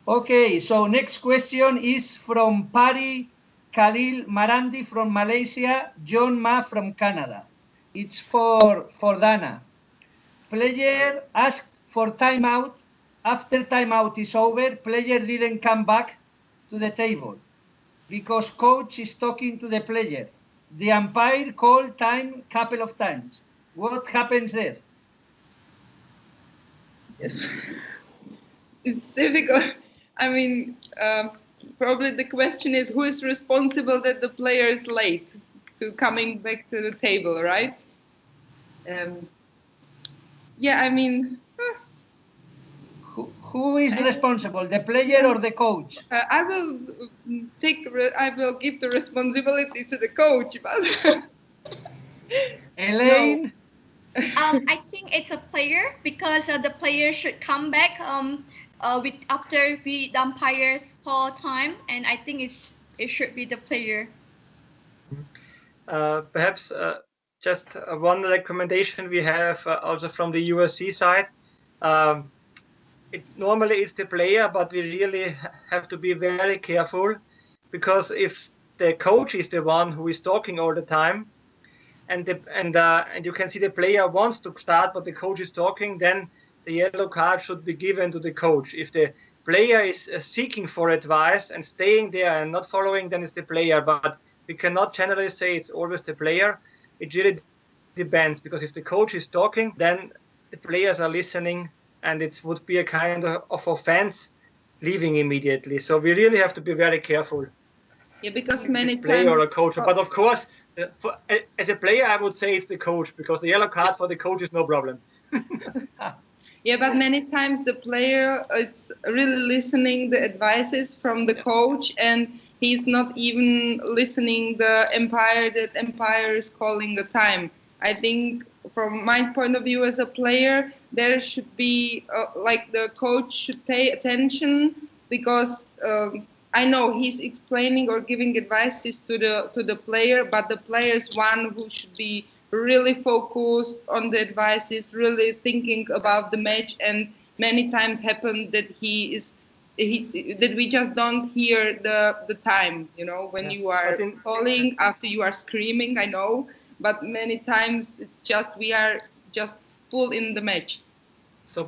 Okay, so next question is from Pari Khalil Marandi from Malaysia, John Ma from Canada. It's for Dana. Player asked for timeout. After timeout is over, player didn't come back to the table because coach is talking to the player. The umpire called time a couple of times. What happens there?
It's difficult. I mean, probably the question is who is responsible that the player is late to coming back to the table, right? Yeah, I mean,
who is responsible, the player or the coach?
I will give the responsibility to the coach, but
Elaine.
No.
I think it's a player, because the player should come back after the umpires call time, and I think it should be the player.
Perhaps just one recommendation we have also from the USC side. Normally it's the player, but we really have to be very careful, because if the coach is the one who is talking all the time, and you can see the player wants to start, but the coach is talking, then the yellow card should be given to the coach. If the player is seeking for advice and staying there and not following, then it's the player. But we cannot generally say it's always the player. It really depends, because if the coach is talking, then the players are listening, and it would be a kind of offense leaving immediately. So we really have to be very careful.
Yeah, because many times,
player or a coach, but of course, as a player, I would say it's the coach, because the yellow card for the coach is no problem.
Yeah, but many times the player it's really listening the advices from the coach, and he's not even listening the umpire, that umpire is calling the time. I think from my point of view as a player, there should be like the coach should pay attention, because I know he's explaining or giving advices to the player, but the player is one who should be really focused on the advices, really thinking about the match. And many times happen that that we just don't hear the time, when you are calling, after you are screaming, I know, but many times it's just we are just full in the match.
So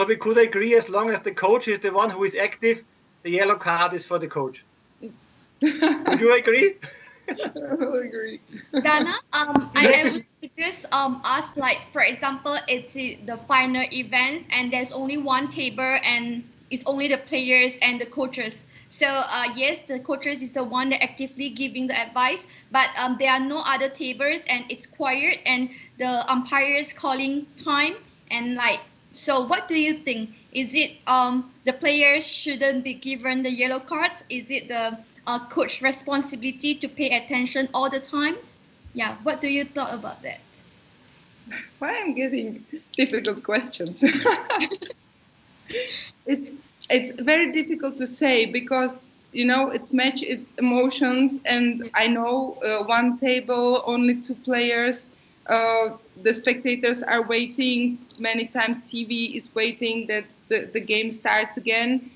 we could agree, as long as the coach is the one who is active, the yellow card is for the coach. Would you agree?
I will agree.
Dana, I would just ask, like, for example, it's the final events and there's only one table and it's only the players and the coaches. So yes, the coaches is the one that actively giving the advice, but there are no other tables and it's quiet and the umpires calling time, and like, so what do you think? Is it the players shouldn't be given the yellow cards? Is it the coach responsibility to pay attention all the times? Yeah, what do you thought about that?
Why I'm getting difficult questions? It's very difficult to say, because it's emotions, and I know one table, only two players. The spectators are waiting. Many times TV is waiting that the game starts again.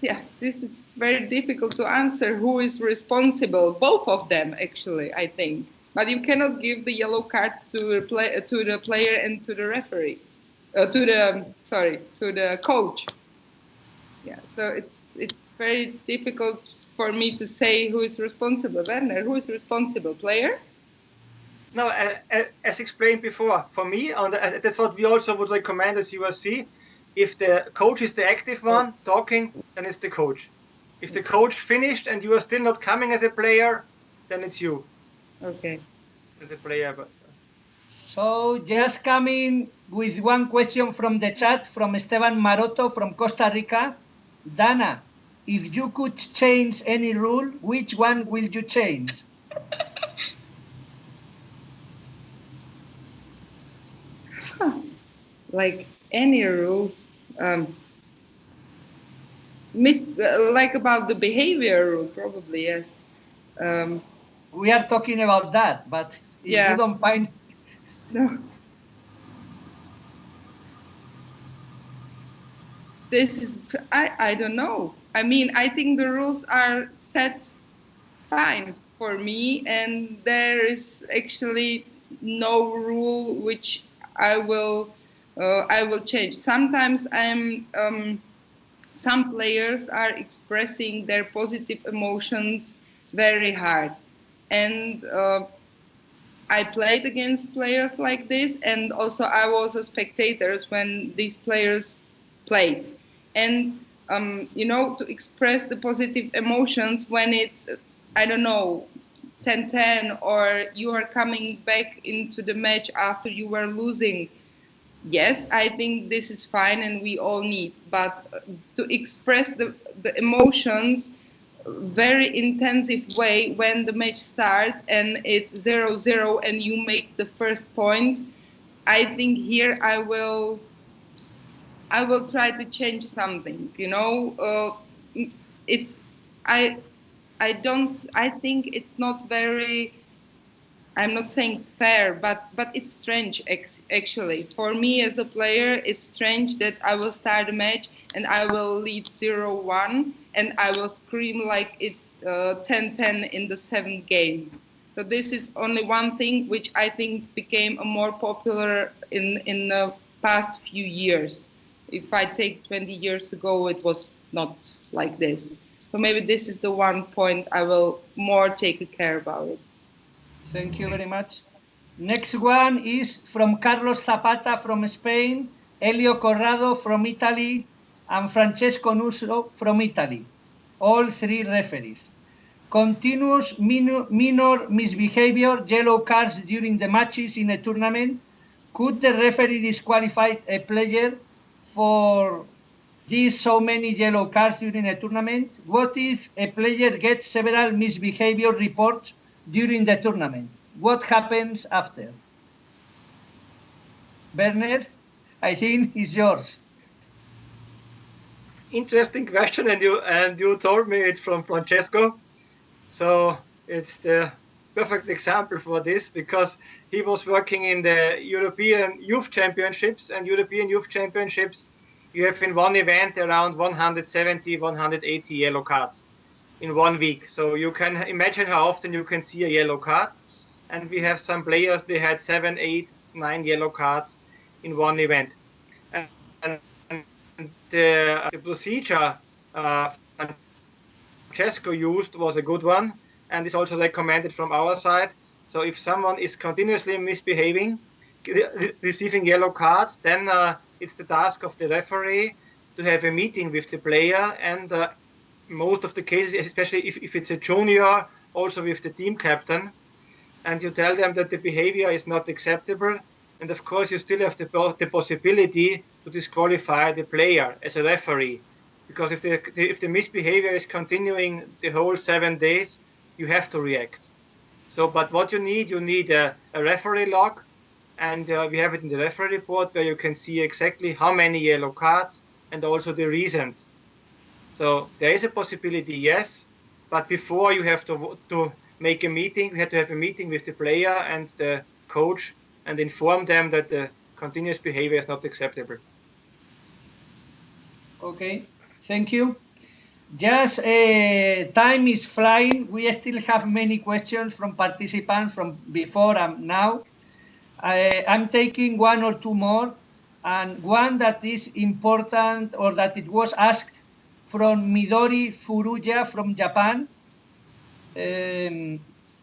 Yeah, this is very difficult to answer. Who is responsible? Both of them, actually, I think. But you cannot give the yellow card to the player and to the referee, to the coach. Yeah, so it's very difficult for me to say who is responsible. Werner, who is responsible? Player?
No, as explained before, for me, that's what we also would recommend as USC. If the coach is the active one talking, then it's the coach. If the coach finished and you are still not coming as a player, then it's you.
Okay.
As a player.
So just coming with one question from the chat from Esteban Maroto from Costa Rica. Dana, if you could change any rule, which one will you change?
Like any rule, like about the behavior rule, probably, yes.
We are talking about that, but if
Yeah.
you don't find...
No. This is, I don't know. I mean, I think the rules are set fine for me, and there is actually no rule which I will change. Sometimes some players are expressing their positive emotions very hard, and I played against players like this, and also I was a spectator when these players played. And you know, to express the positive emotions when it's, I don't know, 10-10, or you are coming back into the match after you were losing. Yes, I think this is fine and we all need, but to express the emotions very intensive way when the match starts and it's 0-0 and you make the first point, I think here I will try to change something, you know. It's I think it's not very, I'm not saying fair, but it's strange actually. For me as a player, it's strange that I will start a match and I will lead 0-1 and I will scream like it's 10-10 in the 7th game. So this is only one thing which I think became more popular in the past few years. If I take 20 years ago, it was not like this. So maybe this is the one point I will more take care about it.
Thank you very much. Next one is from Carlos Zapata from Spain, Elio Corrado from Italy, and Francesco Nuso from Italy. All three referees. Continuous minor misbehavior, yellow cards during the matches in a tournament. Could the referee disqualify a player for these so many yellow cards during a tournament? What if a player gets several misbehavior reports during the tournament? What happens after? Werner, I think it's yours.
Interesting question, and you told me it's from Francesco, so it's the perfect example for this, because he was working in the European Youth Championships, and European Youth Championships, you have in one event around 170, 180 yellow cards in 1 week. So you can imagine how often you can see a yellow card. And we have some players, they had 7, 8, 9 yellow cards in one event. And the procedure Francesco used was a good one, and is also recommended from our side. So if someone is continuously misbehaving, receiving yellow cards, then it's the task of the referee to have a meeting with the player, and most of the cases, especially if it's a junior, also with the team captain, and you tell them that the behavior is not acceptable. And of course, you still have the possibility to disqualify the player as a referee, because if the misbehavior is continuing the whole 7 days, you have to react. So, but what you need a referee log, and we have it in the referee report where you can see exactly how many yellow cards and also the reasons. So there is a possibility, yes, but before you have to make a meeting, we had to have a meeting with the player and the coach and inform them that the continuous behavior is not acceptable.
Okay, thank you. Just time is flying. We still have many questions from participants from before and now. I'm taking one or two more, and one that is important, or that it was asked from Midori Furuya from Japan.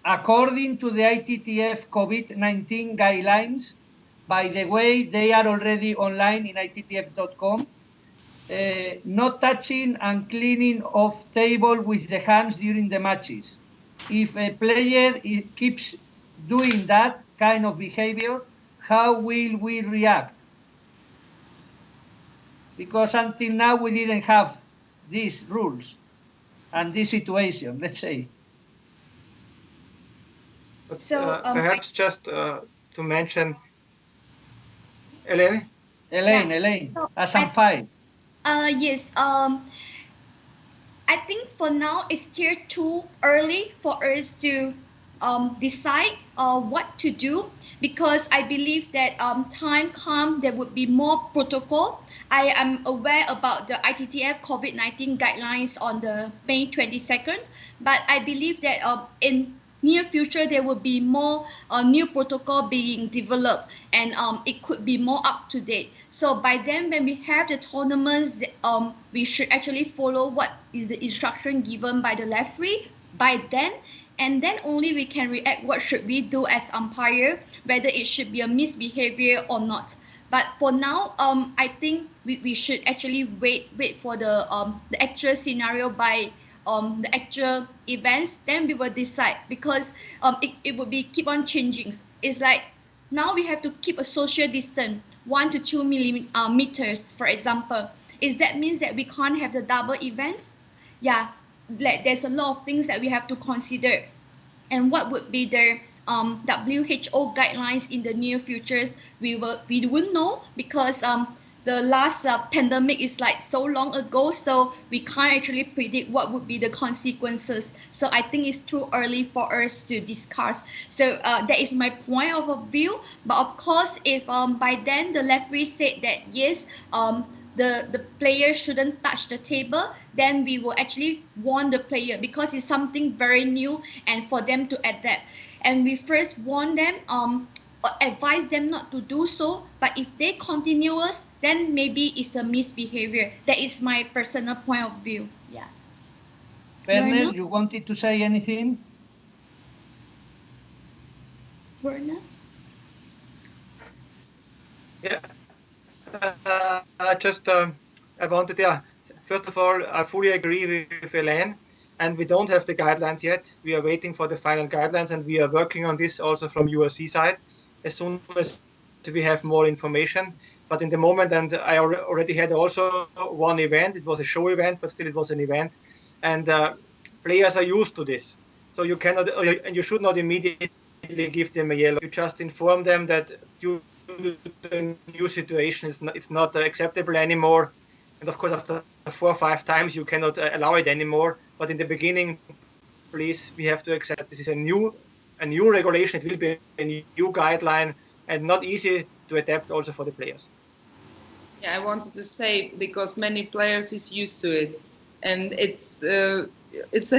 According to the ITTF COVID-19 guidelines, by the way, they are already online in ITTF.com, not touching and cleaning of table with the hands during the matches. If a player keeps doing that kind of behavior, how will we react? Because until now we didn't have these rules and this situation, let's say.
But,
So,
perhaps just to mention, Elaine?
Elaine, as umpire.
Yes. I think for now it's still too early for us to decide what to do, because I believe that time come there would be more protocol. I am aware about the ITTF COVID-19 guidelines on the May 22nd, but I believe that in near future there will be more new protocol being developed, and it could be more up to date. So by then, when we have the tournaments, we should actually follow what is the instruction given by the referee by then, and then only we can react what should we do as umpire, whether it should be a misbehavior or not. But for now, I think we should actually wait for the actual scenario by the actual events, then we will decide, because it will be keep on changing. It's like now we have to keep a social distance 1 to 2 meters, for example. Is that means that we can't have the double events? Yeah, like there's a lot of things that we have to consider. And what would be the WHO guidelines in the near futures? We wouldn't know, because the last pandemic is like so long ago, so we can't actually predict what would be the consequences. So I think it's too early for us to discuss. So that is my point of view. But of course, if by then the referee said that yes, the player shouldn't touch the table, then we will actually warn the player, because it's something very new and for them to adapt. And we first warn them, advise them not to do so, but if they continue us, then maybe it's a misbehavior. That is my personal point of view. Yeah.
Werner, you wanted to say anything?
Werner?
Yeah, I wanted, first of all, I fully agree with Elaine, and we don't have the guidelines yet. We are waiting for the final guidelines, and we are working on this also from URC side as soon as we have more information. But in the moment, and I already had also one event, it was a show event, but still it was an event, and players are used to this. So you cannot, and you should not immediately give them a yellow. You just inform them that due to the new situation, it's not acceptable anymore. And of course, after 4 or 5 times, you cannot allow it anymore. But in the beginning, please, we have to accept this is a new regulation. It will be a new guideline, and not easy to adapt also for the players.
Yeah, I wanted to say, because many players is used to it, and it's a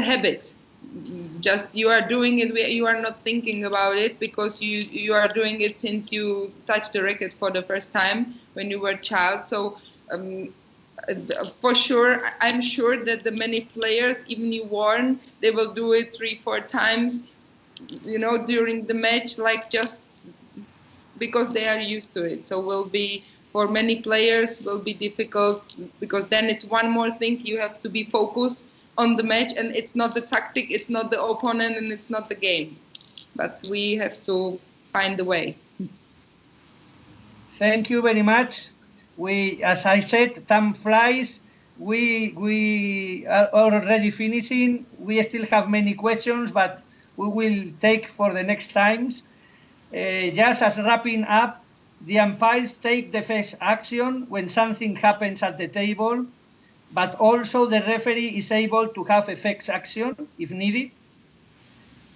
habit. Just you are doing it, you are not thinking about it, because you are doing it since you touched the racket for the first time when you were a child. So for sure, I'm sure that the many players, even you warn, they will do it 3-4 times, during the match, like just because they are used to it. So will be, for many players, will be difficult, because then it's one more thing, you have to be focused on the match, and it's not the tactic, it's not the opponent, and it's not the game. But we have to find the way.
Thank you very much. We, as I said, time flies. We are already finishing. We still have many questions, but we will take for the next times. Just as wrapping up, the umpires take the first action when something happens at the table, but also the referee is able to have effects action if needed.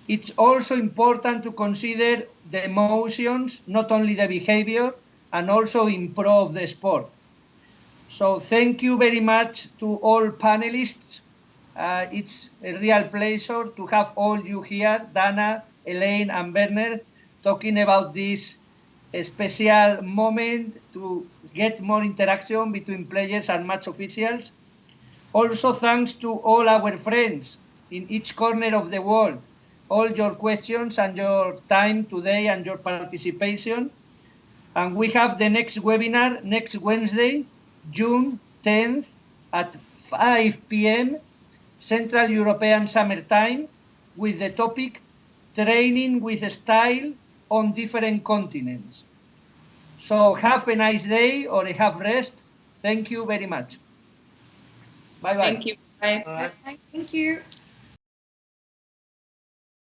It's also important to consider the emotions, not only the behavior, and also improve the sport. So thank you very much to all panelists It's a real pleasure to have all you here, Dana, Elaine, and Werner, talking about this special moment to get more interaction between players and match officials. Also, thanks to all our friends in each corner of the world, all your questions and your time today and your participation. And we have the next webinar next Wednesday, June 10th at 5 p.m. Central European Summer Time with the topic Training with Style on Different Continents. So have a nice day or have rest. Thank you very much. Bye-bye.
Thank you. Bye.
Bye. Thank you.